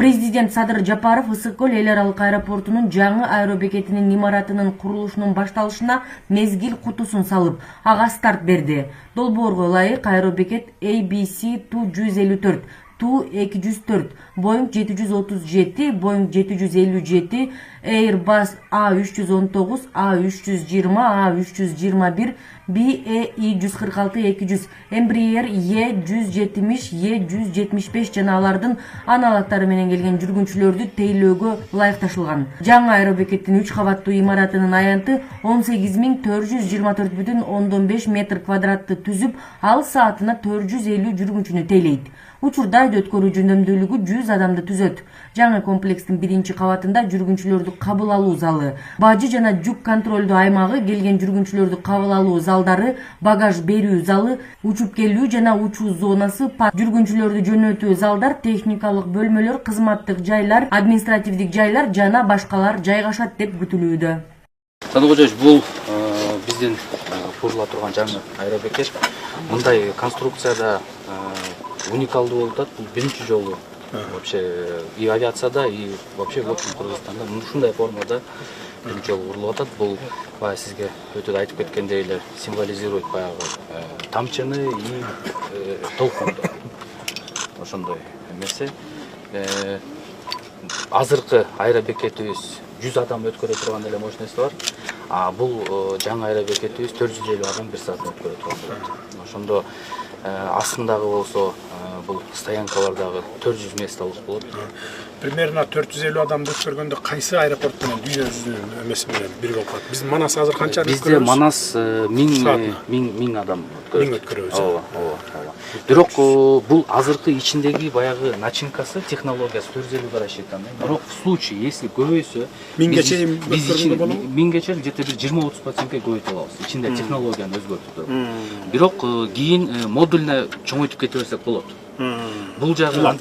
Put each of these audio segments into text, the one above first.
Президент Садыр Жапаров Ысык көл эл аралык аэропортунун жаңы аэробекетинин имаратынын курулушунун башталышына мезгил кутусун салып, ага старт берди. Долбоорго ылайык аэробекет ABC Tu-154, Tu-204, Boeing 737, Boeing 757, Airbus A319, A320, A321, BEI 146-200, Embraer E170, E175 жана алардын аналогдору менен келген жүргүнчүлөрдү тейлөөгө ылайыкташылган. Жаңы аэробекеттин 3 кабаттуу имаратынын аянты 18424,5 метр квадраттты түзүп, ал саатына 450 жүргүнчүнү тейлейт. Учурда айда өткөрүү жөндөмдүүлүгү 100 адамды түзөт. Жаңы комплекстин 1 кабатында жүргүнчүлөрдү кабыл алуу залы, бажы жана жүк контролдуу аймагы, келген жүргүнчүлөрдү кабыл алуу залдары, багаж берүү залы, учуп келүү жана учуу зонасы, жүргүнчүлөрдү жөнөтүү залдар, техникалык бөлмөлөр, кызматтык жайлар, административдик жайлар жана башкалар жайгашат деп күтүлүүдө. Сандык Кожоевич, бул биздин курула турган жаңы аэробекет. Мындай конструкцияда уникалдуу болуп атат. Бул биринчи жолу вообще и авиацияда, и вообще в общем Кыргызстанда ушундай формада биринчи жолу курулуп атат. Бул баягы сизге өтө айтып кеткендей эле символизирует баягы тамчыны и толкунду. Ошондой эмесе. Азыркы аэробекетибиз 100 адам өткөрө турган эле мощности бар. А бул жаңы аэробекетибиз 450 адам бир саатта өткөрө турган болот. Ошондо астындагы болсо бул стоянкалардагы 400 мест алып болот. Примерно 450 адамды өткөргөндө кайсы аэропорт менен дүйнө жүзүнүн эмеси менен бирге болуп калат? Биз Манас азыр канча өткөрөбүз? Бизде Манас 1000 адам өткөрөбүз. Ооба. Бирок бул азыркы ичиндеги баягы начинкасы, технологиясы 450 рассчитан. Бирок в случае, если көбөйсө, миңге чейин өткөргөндө болобу? Миңге чейин где-то бир 20-30% көбөйтүп алабыз. Ичинде технологияны өзгөртүп туруп. Бирок кийин модульна чоңойтуп кете берсек болот. Бул жагында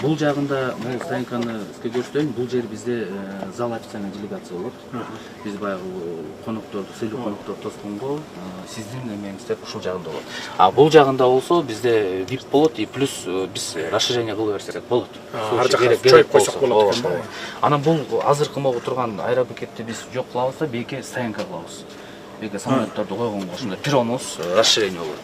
бул стоянканы сизге көрсөтөйүн. Бул жер бизде зал официальный делегация болот. Биз баягы конокторду, сыйлуу конокторду тосконго сиздин эмеңизде ушул жагында болот. А бул жагында болсо бизде VIP болот, и плюс биз расширение кыла берсек болот. Ар жакка чоюп койсок болот экен да. Анан бул азыркы могу турган аэробекетти биз жок кылабыз да, бийке стоянка кылабыз. Бийке самолетторду койгонго ошондой перронубуз расширение болот.